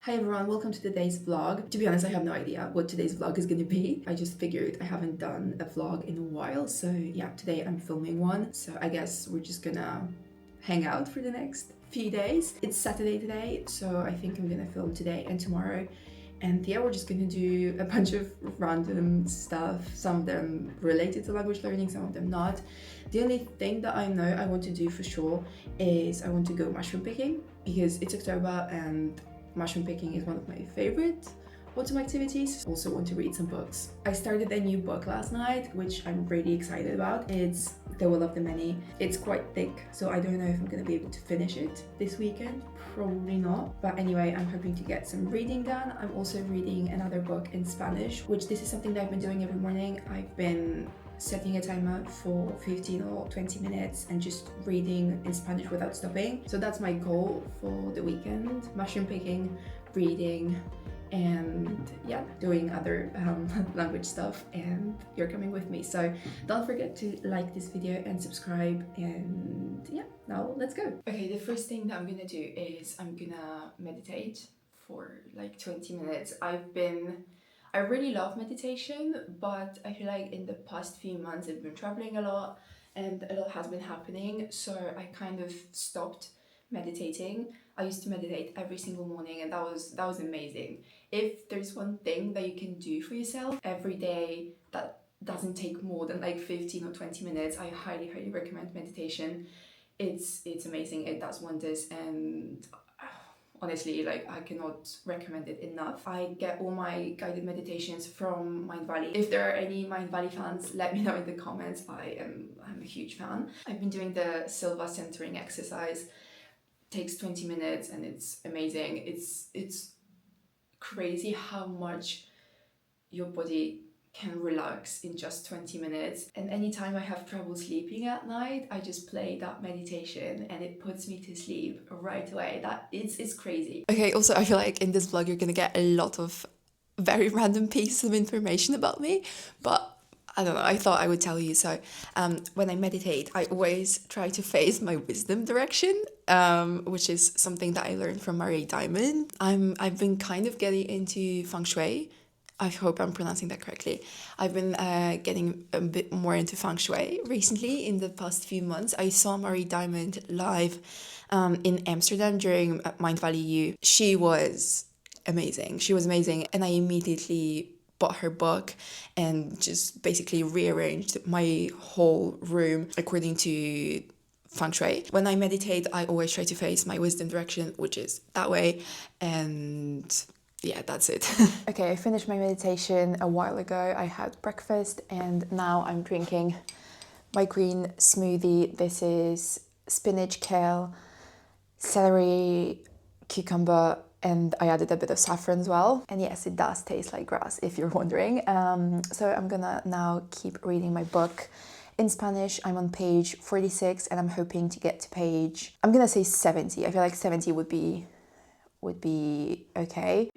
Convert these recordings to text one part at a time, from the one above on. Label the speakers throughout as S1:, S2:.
S1: Hi everyone, welcome to today's vlog. To be honest, I have no idea what today's vlog is going to be. I just figured I haven't done a vlog in a while, so yeah, today I'm filming one. So I guess we're just gonna hang out for the next few days. It's Saturday today, so I think I'm gonna film today and tomorrow. And yeah, we're just gonna do a bunch of random stuff, some of them related to language learning, some of them not. The only thing that I know I want to do for sure is I want to go mushroom picking because it's October and mushroom picking is one of my favorite autumn activities. Also want to read some books. I started a new book last night, which I'm really excited about. It's The Will of the Many. It's quite thick, so I don't know if I'm gonna be able to finish it this weekend. Probably not. But anyway, I'm hoping to get some reading done. I'm also reading another book in Spanish, which this is something that I've been doing every morning. I've been setting a timer for 15 or 20 minutes and just reading in Spanish without stopping. So that's my goal for the weekend. Mushroom picking, reading, and yeah, doing other language stuff, and you're coming with me. So don't forget to like this video and subscribe, and yeah, now let's go. Okay, the first thing that I'm gonna do is I'm gonna meditate for like 20 minutes. I really love meditation, but I feel like in the past few months I've been traveling a lot and a lot has been happening, so I kind of stopped meditating. I used to meditate every single morning and that was amazing. If there's one thing that you can do for yourself every day that doesn't take more than like 15 or 20 minutes, I highly recommend meditation. It's amazing, it does wonders, and honestly, like, I cannot recommend it enough. I get all my guided meditations from Mindvalley. If there are any Mindvalley fans, let me know in the comments. I'm a huge fan. I've been doing the Silva centering exercise. Takes 20 minutes and it's amazing. It's crazy how much your body can relax in just 20 minutes. And anytime I have trouble sleeping at night, I just play that meditation and it puts me to sleep right away. It's crazy. Okay, also I feel like in this vlog you're gonna get a lot of very random pieces of information about me, but I don't know, I thought I would tell you. So when I meditate, I always try to face my wisdom direction, which is something that I learned from Marie Diamond. I've been kind of getting into feng shui. I hope I'm pronouncing that correctly. I've been getting a bit more into feng shui recently in the past few months. I saw Marie Diamond live in Amsterdam during Mindvalley U. She was amazing. She was amazing. And I immediately bought her book and just basically rearranged my whole room according to feng shui. When I meditate, I always try to face my wisdom direction, which is that way, and yeah, that's it. Okay, I finished my meditation a while ago. I had breakfast and now I'm drinking my green smoothie. This is spinach, kale, celery, cucumber, and I added a bit of saffron as well. And yes, it does taste like grass, if you're wondering. So I'm gonna now keep reading my book. In Spanish, I'm on page 46 and I'm hoping to get to page, I'm gonna say 70. I feel like 70 would be okay.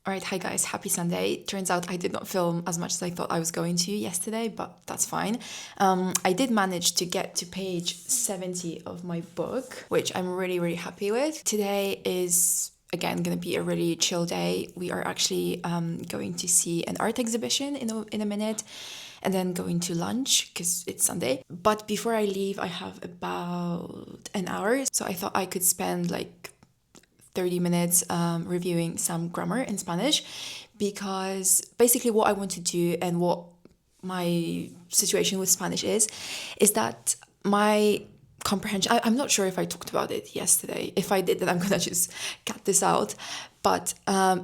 S1: Alright, hi guys, happy Sunday. Turns out I did not film as much as I thought I was going to yesterday, but that's fine. I did manage to get to page 70 of my book, which I'm really happy with. Today is, again, gonna be a really chill day. We are actually going to see an art exhibition in a minute, and then going to lunch because it's Sunday. But before I leave, I have about an hour, so I thought I could spend like 30 minutes reviewing some grammar in Spanish, because basically what I want to do and what my situation with Spanish is that my comprehension, I'm not sure if I talked about it yesterday. If I did, then I'm gonna just cut this out. But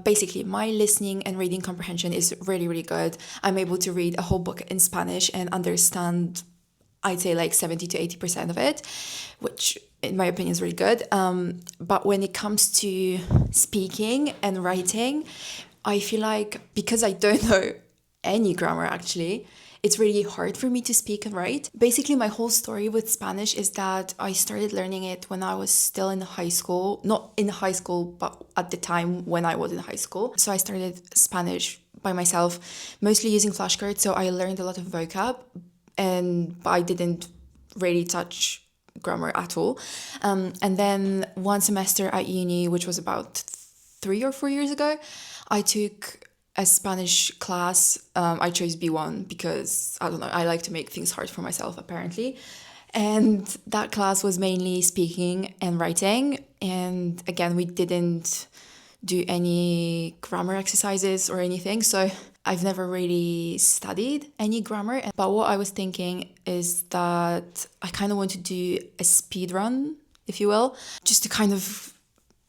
S1: basically my listening and reading comprehension is really good. I'm able to read a whole book in Spanish and understand I'd say like 70 to 80% of it, which in my opinion is really good. But when it comes to speaking and writing, I feel like because I don't know any grammar actually, it's really hard for me to speak and write. Basically, my whole story with Spanish is that I started learning it when I was still in high school. Not in high school, but at the time when I was in high school. So I started Spanish by myself, mostly using flashcards. So I learned a lot of vocab, but I didn't really touch grammar at all. And then one semester at uni, which was about 3 or 4 years ago, I took a Spanish class. I chose B1 because, I don't know, I like to make things hard for myself, apparently. And that class was mainly speaking and writing. And again, we didn't do any grammar exercises or anything. So I've never really studied any grammar. But what I was thinking is that I kind of want to do a speed run, if you will, just to kind of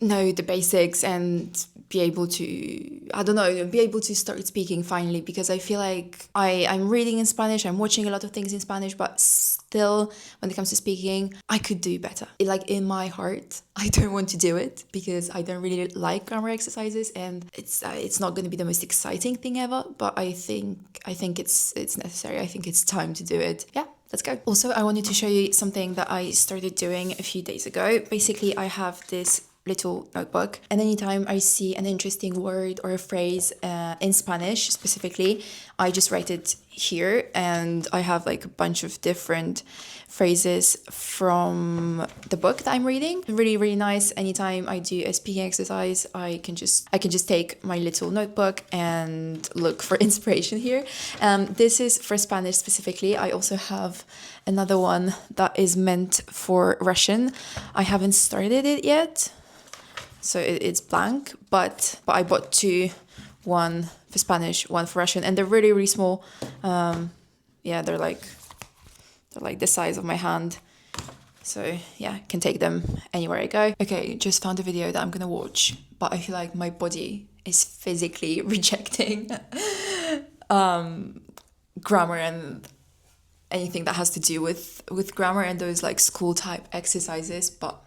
S1: know the basics and be able to, I don't know, be able to start speaking finally, because I feel like I'm reading in Spanish, I'm watching a lot of things in Spanish, but still, when it comes to speaking, I could do better. Like in my heart, I don't want to do it because I don't really like grammar exercises, and it's not going to be the most exciting thing ever, but I think it's necessary. I think it's time to do it. Yeah. Let's go. Also, I wanted to show you something that I started doing a few days ago. Basically, I have this little notebook, and anytime I see an interesting word or a phrase in Spanish specifically, I just write it here, and I have like a bunch of different phrases from the book that I'm reading. Really, really nice. Anytime I do a speaking exercise, I can just take my little notebook and look for inspiration here. This is for Spanish specifically. I also have another one that is meant for Russian. I haven't started it yet, so it's blank, but I bought two, one for Spanish, one for Russian, and they're really, really small. Yeah, they're like the size of my hand. So yeah, can take them anywhere I go. Okay, just found a video that I'm gonna watch, but I feel like my body is physically rejecting grammar and anything that has to do with grammar and those like school type exercises, but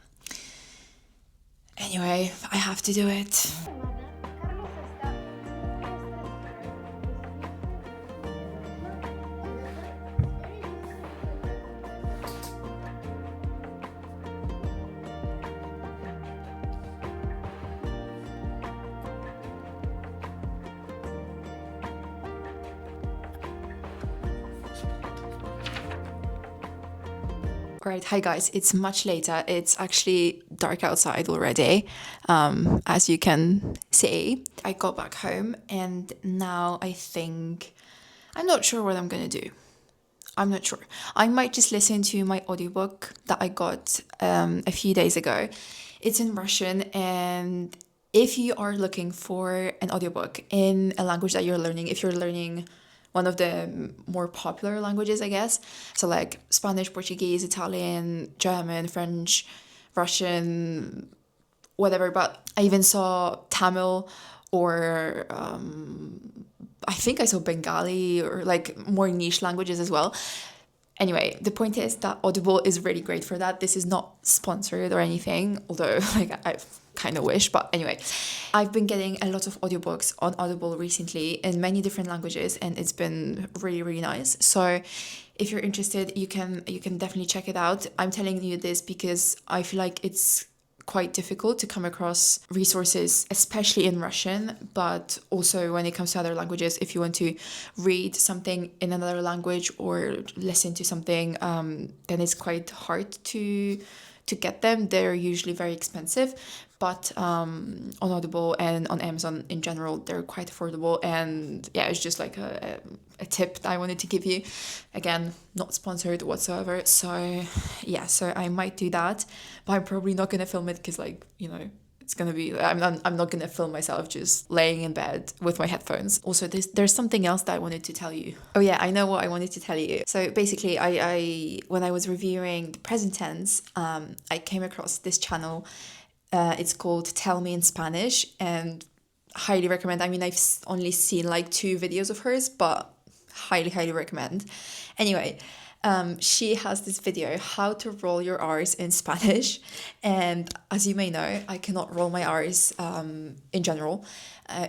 S1: anyway, I have to do it. Alright, hi guys, it's much later. It's actually dark outside already, as you can see. I got back home and now I'm not sure what I'm gonna do. I'm not sure. I might just listen to my audiobook that I got a few days ago. It's in Russian, and if you are looking for an audiobook in a language that you're learning, if you're learning one of the more popular languages, I guess, so like Spanish, Portuguese, Italian, German, French, Russian, whatever, but I even saw Tamil or I think I saw Bengali or like more niche languages as well. Anyway, the point is that Audible is really great for that. This is not sponsored or anything, although like I kind of wish, but anyway. I've been getting a lot of audiobooks on Audible recently in many different languages, and it's been really, really nice. So if you're interested, you can definitely check it out. I'm telling you this because I feel like it's quite difficult to come across resources, especially in Russian, but also when it comes to other languages. If you want to read something in another language or listen to something, then it's quite hard to get them. They're usually very expensive, but on Audible and on Amazon in general, they're quite affordable. And yeah, it's just like a tip that I wanted to give you. Again, not sponsored whatsoever. So yeah, so I might do that, but I'm probably not gonna film it because, like, you know, it's gonna be, I'm not gonna film myself just laying in bed with my headphones. Also, there's something else that I wanted to tell you. Oh yeah, I know what I wanted to tell you. So basically, I when I was reviewing the present tense, I came across this channel. It's called Tell Me in Spanish, and highly recommend. I mean, I've only seen like 2 videos of hers, but highly recommend. Anyway, She has this video, how to roll your R's in Spanish. And as you may know, I cannot roll my R's in general.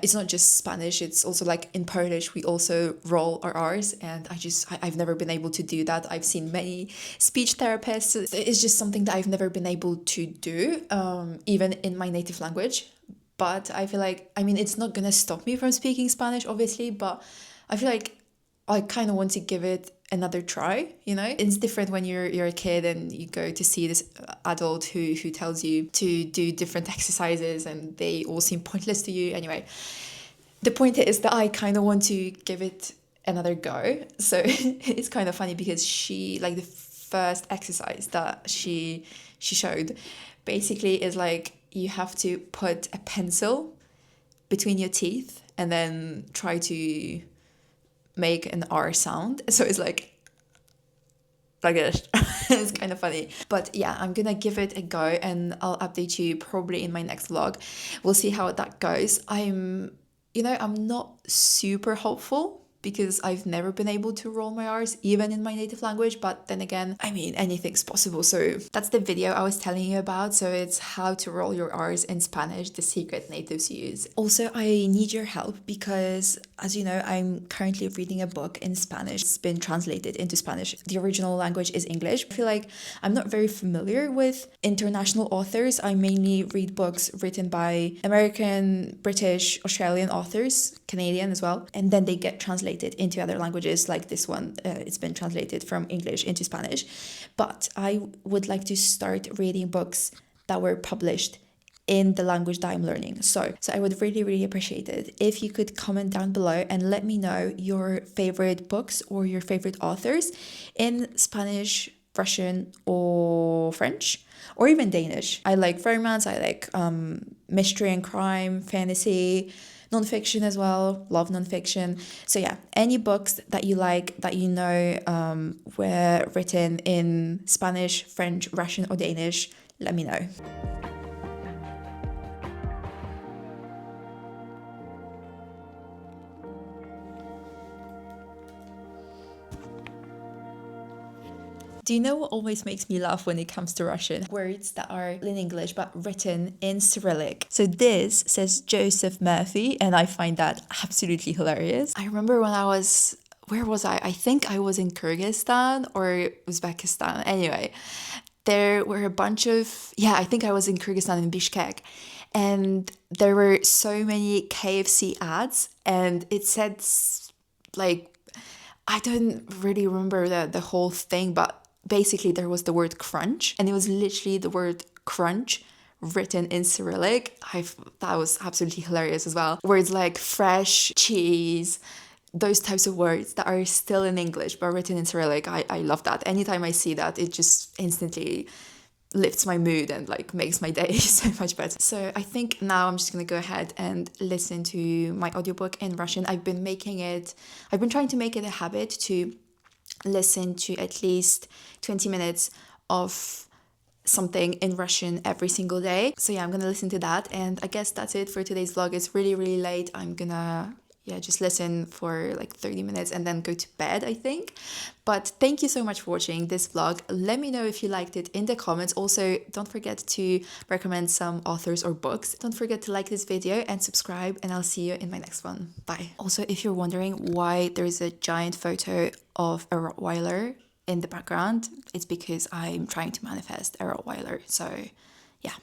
S1: It's not just Spanish, it's also like in Polish, we also roll our R's. And I've never been able to do that. I've seen many speech therapists. It's just something that I've never been able to do, even in my native language. But I feel like, I mean, it's not gonna stop me from speaking Spanish, obviously, but I feel like I kind of want to give it another try, you know? It's different when you're a kid and you go to see this adult who tells you to do different exercises and they all seem pointless to you. Anyway, the point is that I kind of want to give it another go. So it's kind of funny because she, like, the first exercise that she showed basically is like, you have to put a pencil between your teeth and then try to make an R sound. So it's like this. It's kind of funny. But yeah, I'm gonna give it a go and I'll update you probably in my next vlog. We'll see how that goes. I'm not super hopeful because I've never been able to roll my R's even in my native language, but then again, I mean, anything's possible. So that's the video I was telling you about. So it's how to roll your R's in Spanish, the secret natives use. Also, I need your help because, as you know, I'm currently reading a book in Spanish. It's been translated into Spanish. The original language is English. I feel like I'm not very familiar with international authors. I mainly read books written by American, British, Australian authors, Canadian as well, and then they get translated into other languages like this one. It's been translated from English into Spanish. But I would like to start reading books that were published in the language that I'm learning. So I would really, really appreciate it if you could comment down below and let me know your favorite books or your favorite authors in Spanish, Russian, or French, or even Danish. I like romance, I like mystery and crime, fantasy, nonfiction as well, love nonfiction. So yeah, any books that you like, that you know were written in Spanish, French, Russian, or Danish, let me know. Do you know what always makes me laugh when it comes to Russian? Words that are in English but written in Cyrillic. So this says Joseph Murphy, and I find that absolutely hilarious. I remember when I was, where was I? I think I was in Kyrgyzstan or Uzbekistan. Anyway, there were a bunch of, I think I was in Kyrgyzstan in Bishkek. And there were so many KFC ads, and it said, like, I don't really remember the whole thing, but basically there was the word crunch, and it was literally the word crunch written in Cyrillic. That was absolutely hilarious as well. Words like fresh, cheese, those types of words that are still in English but written in Cyrillic. I love that. Anytime I see that, it just instantly lifts my mood and like makes my day so much better. So I think now I'm just gonna go ahead and listen to my audiobook in Russian. I've been trying to make it a habit to listen to at least 20 minutes of something in Russian every single day. So yeah, I'm gonna listen to that, and I guess that's it for today's vlog. It's really, really late. I'm gonna just listen for like 30 minutes and then go to bed, I think. But thank you so much for watching this vlog. Let me know if you liked it in the comments. Also, don't forget to recommend some authors or books. Don't forget to like this video and subscribe, and I'll see you in my next one. Bye. Also, if you're wondering why there's a giant photo of a Rottweiler in the background, it's because I'm trying to manifest a Rottweiler. So yeah.